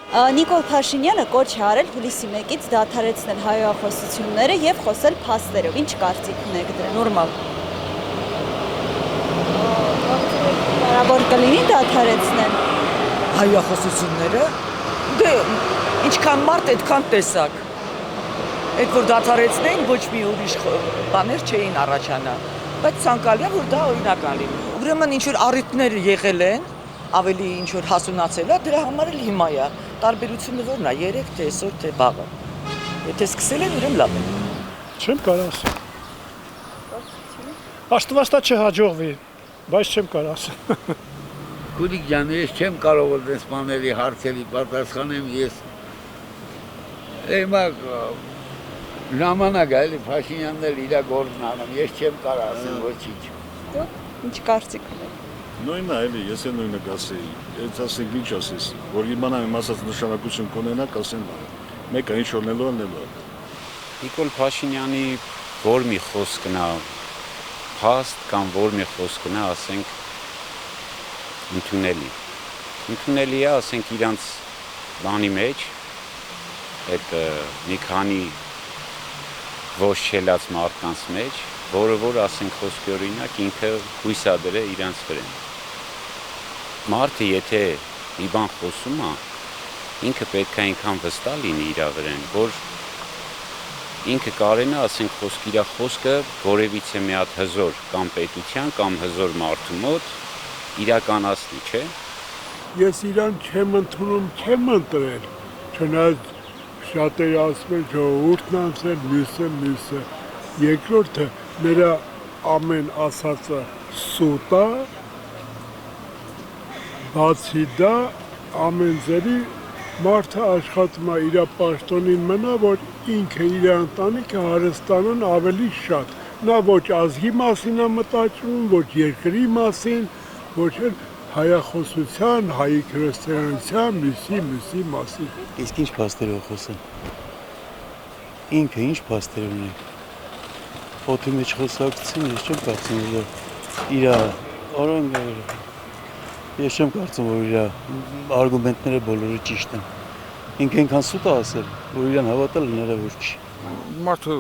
Նիկոլ Փաշինյանը կոչ է արել հուլիսի 1-ից դադարեցնել հայոյախոսությունները եւ խոսել փաստերով։ Ինչ կարծիք ունեք դրա։ Նորմալ։ Հնարավոր կլինի դադարեցնել Հայոյախոսությունները դե ինչքան մարդ այդքան տեսակ։ Այդ որ դադարեցնեին ոչ մի ուրիշ բաներ չէին առաջանա, բայց ցանկալի է որ դա օրինական լինի։ Ուրեմն ինչ որ առիթներ եղել են, ավելի ինչ որ հասունացել է, դրա համար էլ հիմա է։ Տարբերությունը որն է, երեք թե այսօր թե վաղը։ Եթե սկսել են, ուրեմն լավ է։ Չեմ կարող ասել։ Աստվածա չհաջողվի, բայց չեմ կարող ասել։ Քուրիկ ջան, ես չեմ կարող այս բաների հարցերի պատասխանեմ, ես հիմա ժամանակ է, էլի Փաշինյանն էլ իր գործն անում, ես չեմ կարող ասել ոչինչ։ Դուք ինչ կարծիք ունեք։ Նույնն է, էլի, ես էլ նույնը կասեի, այդ ասենք ինչ ասես, որ իմանամ իմ ասած նշանակություն կունենա, կասեն մեկը ինչ օրնելու անելու։ Նիկոլ Փաշինյանի որ մի խոսքն է, փաստ կամ որ մի խոսքն է, ասենք ընդունելի։ Ընդունելի է, ասենք իրանց բանի մեջ, այդ մի քանի ոչ շելած մարդկանց մեջ, որը որ ասենք խոսքի օրինակ ինքը հույս է դրել իրանց վրան։ Մարդը եթե մի բան խոսում է, ինքը պետք է այնքան վստահ լինի իր վրան, որ ինքը կարենա ասենք խոսքի իր խոսքը որևիցե մի հատ հզոր կամ պետության կամ հզոր մարդու մոտ իրականացնի, չէ։ Ես իրան չեմ ընդունում, չեմ ընտրել, չնայած շատերը ասում են ժողովուրդն անցել, մյուսը։ Երկրորդը նրա ամեն ասածը սուտ է, բացի դա ամեն ձերի մարդը աշխատում է իր պաշտոնին մնա, որ ինքը իր ընտանիքը հարստանան ավելի շատ։ Նա ոչ ազգի մասին է մտածում, ոչ երկրի մասին, ոչ էլ հայախոսության, հայի քրիստոնեության, մյուսի մասին։ Իսկ ինչ փաստերով խոսեն։ Ինքը ինչ փաստեր ունի։ Օդի մեջ խոսակցին, ես չեմ կարծում, որ իր օրենքը ես չեմ կարծում, որ իր արգումենտները բոլորը ճիշտ են։ Ինքը այնքան սուտ է ասել, որ իրան հավատալ հնարավոր չի։ Մարդը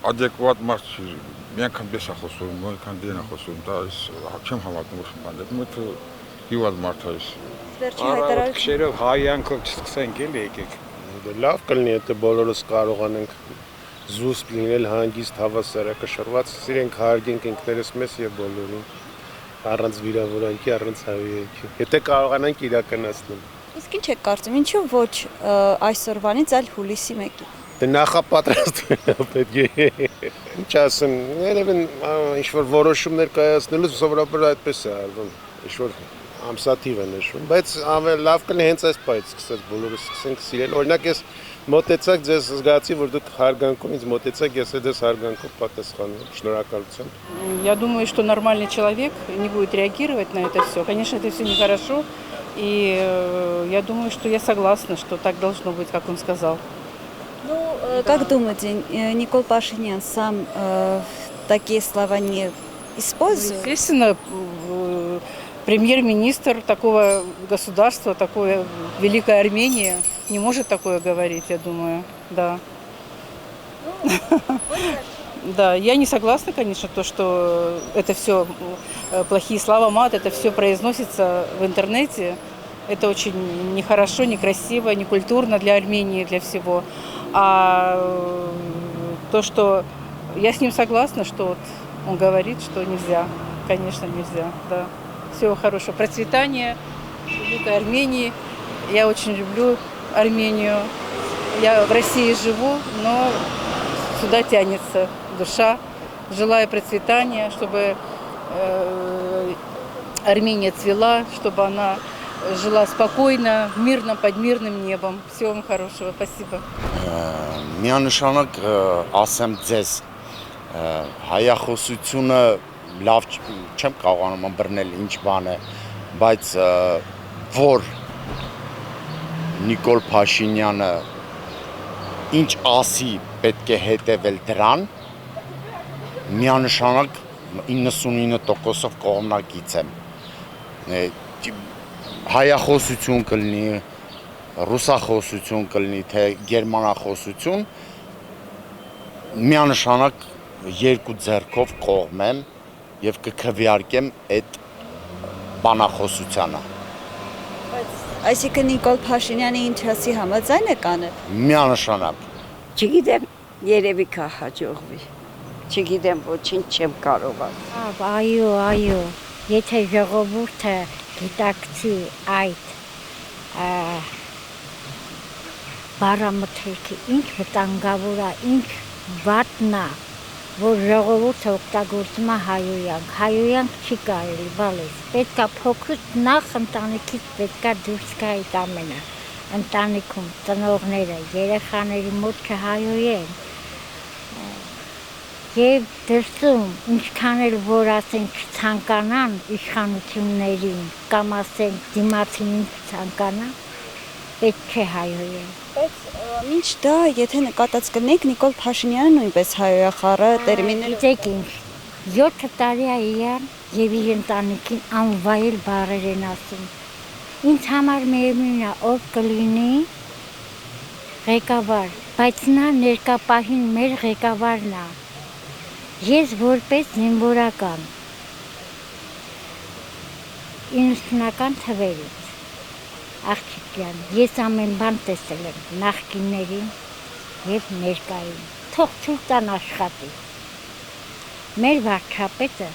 adekvat մարդ չի, մի անգամ պես է խոսում, մի անգամ դեն է խոսում, դա չեմ հավատում ոչ մի բան, դա հիվանդ մարդ է։ Վերջի հայտարարությունը Քշերով հայյանքով չսկսենք էլի եկեք։ Լավ կլինի, եթե բոլորս կարողանենք զուսպ լինել, հանգիստ, հավասարակշռված, սիրենք հարգենք ինքներս մեզ եւ բոլորին, առանց վիրավորանքի, առանց հավիեքի։ Եթե կարողանանք իրականացնել։ Իսկ ինչ եք կարծում, ինչու ոչ այսօրվանից, այլ հուլիսի 1-ին։ Դե նախապատրաստվել պետք է։ Ինչ ասեմ, երևի ինչ-որ որոշումներ կայացնելուց սովորաբար այդպես է արվում, ինչ-որ ամսաթիվ է նշվում, բայց լավ կլինի հենց այս պայից սկսած բոլորը սկսենք սիրել։ Օրինակ ես մոտեցակ ձեզ զգացի, որ դուք հարգանքով ինձ մոտեցակ, ես դες հարգանքով պատասխանում։ Շնորհակալություն։ Я думаю, что нормальный человек не будет реагировать на это все. Конечно, это все нехорошо, и я думаю, что я согласна, что так должно быть, как он сказал. Ну, как думаете, Никол Пашинян сам такие слова не использует? Естественно, премьер-министр такого государства, такое Великая Армения, не может такое говорить, я думаю, да. Да, я не согласна, конечно, то, что это все плохие слова, мат, это все произносится в интернете. Это очень нехорошо, некрасиво, некультурно для Армении, для всего. А то, что я с ним согласна, что вот он говорит, что нельзя, конечно, нельзя, да. Всего хорошего, процветания, Великой Армении. Я очень люблю Армению. Я в России живу, но сюда тянется душа. Желаю процветания, чтобы Армения цвела, чтобы она жила спокойно, мирно, под мирным небом. Всего вам хорошего. Спасибо. Միանշանակ ասեմ ձեզ հայախոսությունը լավ չեմ կարողանում ըմբռնել ինչ բան է, բայց որ Նիկոլ Փաշինյանը ինչ ասի պետք է հետևել դրան, միանշանակ 99%-ով կողմնակից եմ։ Հայախոսություն կլինի, ռուսախոսություն կլինի, թե գերմանախոսություն, միանշանակ երկու ձեռքով կողմեմ եւ կքվեարկեմ այդ բանախոսությանը։ Այսինքն Նիկոլ Փաշինյանի ինչասի համաձայն եք անել։ Միանշանակ։ Չգիտեմ, երևի կհաջողվի։ Չգիտեմ, ոչինչ չեմ կարող ասել։ Այո, եթե ժողովուրդը գիտակցի այդ բարամթերքի ինչ վտանգավոր է, ինչ վատն է, որ ժողովուրդը օգտագործում է հայոյանք չի կարելի բալես, պետք է փոքրուց նախ ընտանիքից պետք է դուրս գա այդ ամենը, ընտանիքում ծնողները, երեխաների մոտ չհայոյեն, եւ դրսում ինչքան էլ որ ասենք չցանկանան իշխանություններին կամ ասենք դիմացին չցանկանա, պետք չէ հայոյեն։ Բայց ինչ դա, եթե նկատած կնեք, Նիկոլ Փաշինյանը նույնպես հայոյախառը տերմիններ։ Գիտեք ինչ, 7 տարի է իրան եւ իր ընտանիքին անվայել բառեր են ասում։ Ինձ համար միևնույն է, ով կլինի ղեկավար, բայց նա ներկա պահին մեր ղեկավարն է։ Ես որպես զինվորական 90-ական թվերից աղջիկյան, ես ամեն բան տեսել եմ նախկիններին եւ ներկային, թող ցույց տան աշխատի։ Մեր վարչապետը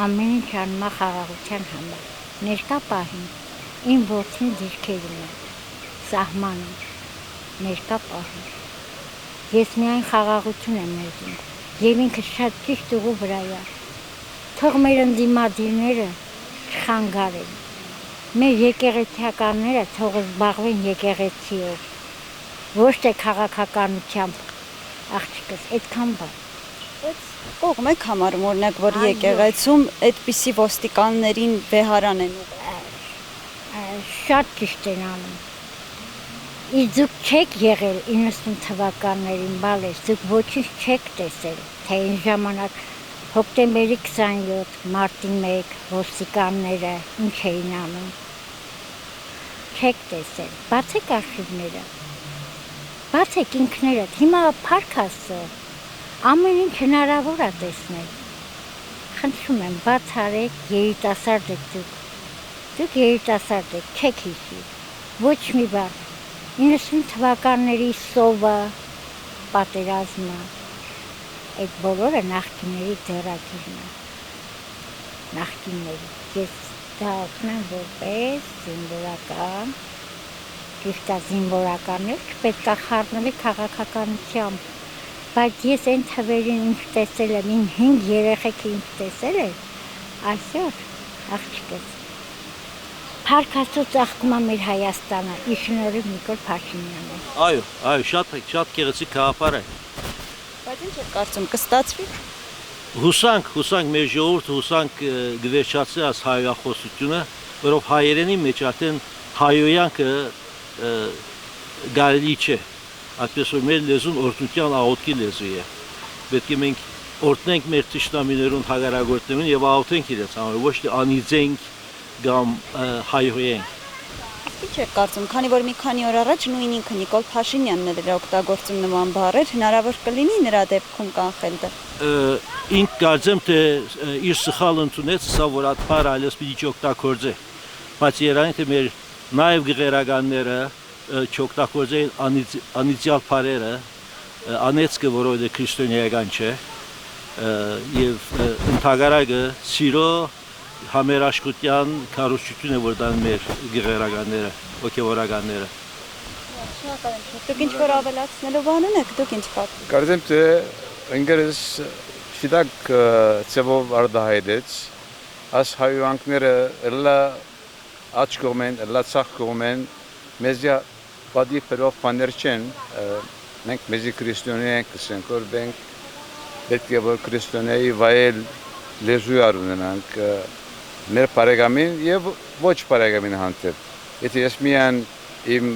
ամեն ինչ անում է խաղաղության համար, ներկա պահին իմ որդին ձեռքերում է, սահմանում, ներկա պահին։ Ես միայն խաղաղություն եմ ուզում։ Եվ ինքը շատ ճիշտ ուղու վրա է։ Թող մեր ընդդիմադիրները չխանգարեն։ Մեր եկեղեցիականները թող զբաղվեն եկեղեցիով, ոչ թե քաղաքականությամբ, աղջիկս, այդքան բան։ Բայց կողմ եք համարում օրինակ, որ եկեղեցում այդպիսի ոստիկաններին վեհարան են ուղղում։ Շատ ճիշտ են անում։ Իսկ դուք չեք եղել 90 թվականներին, բալես, դուք ոչինչ չեք տեսել, թե այն ժամանակ հոկտեմբերի 27, մարտի 1 ոստիկանները ինչ էին անում։ Չեք տեսել, բացեք արխիվները, բացեք ինքներդ, հիմա փառք Աստծո, ամեն ինչ հնարավոր է տեսնել։ Խնդրում եմ, բաց արեք, երիտասարդ եք դուք երիտասարդ եք, չեք հիշի, ոչ մի բան։ 90 թվականների սովը, պատերազմը, այդ բոլորը նախկինների ձեռագիրն է, նախկինների, ես դա ասում որպես զինվորական, ճիշտ է զինվորականներ չպետք է խառնվի քաղաքականությամբ, բայց ես այն թվերին ինչ տեսել եմ, իմ 5 երեխեքը ինչ տեսել եմ, այսօր աղջիկս, Փառք Աստծո ծաղկում է մեր Հայաստանը, իր շնորհիվ Նիկոլ Փաշինյանը։ Այո, շատ գեղեցիկ գաղափար է։ Բայց ինչ եք կարծում, կստացվի։ Հուսանք մեր ժողովուրդը հուսանք գվերջացի այս հայոյախոսությունը, որով հայերենի մեջ արդեն հայոյանքը գարելի չէ։ Այդպես որ մեր լեզուն օրհնության աղոթքի լեզու է։ Պետք է մենք օրհնենք մեր թշնամիներուն, հակառակորդներին եւ աղոթենք իրենց համար, ոչ թե անիծենք կամ հայոյենք։ Ինչ եք կարծում, քանի որ մի քանի օր առաջ նույն ինքը Նիկոլ Փաշինյանն էր օգտագործում նման բառեր, հնարավոր կլինի նրա դեպքում կանխել դա։ Ինք կարծեմ թե իր սխալ ընդունեց, սա որ այդ բառը այլևս պիտի չօգտագործե։ Բայց երանի թե մեր նաև գեղերականները չօգտագործեն անիծյալ բառերը, անեծքը որովհետև քրիստոնեական չէ, եւ ընդհանրակը սիրո համերաշխության կառուցություն է որ դան մեր գեղերականները, ոգևորականները։ Դուք ինչ որ ավելացնելու բան ունեք, դուք ինչ կարծում։ Կարծեմ թե ինգերս շիտակ ծևով արդահայտեց, աս հայոյանքները էլա աչ կողմեն, էլա ցախ կողմեն, մեզի պատի պերով բաներ չեն, մենք մեզի քրիստոնյա ենք, կսենք որ մենք պետք է որ քրիստոնյայի վայել լեզու ունենանք մեր բարեկամին եւ ոչ բարեկամին հանդեպ։ Եթե ես միան իմ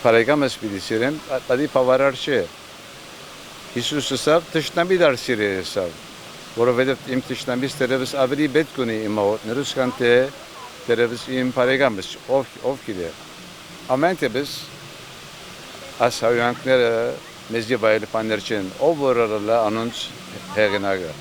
բարեկամս պիտի սիրեմ, դա բավարար չէ։ Հիսուսը սավ թշնամի դարձել է սավ, որովհետեւ իմ թշնամիս դերևս ավելի պետք ունի իմ աղոթներս քան թե դերևս իմ բարեկամս, ով գիտե։ ամեն դեպս այս հայանքները մեզ եւ այլ բաներ չեն, ով որը լա անոնց հեղինակը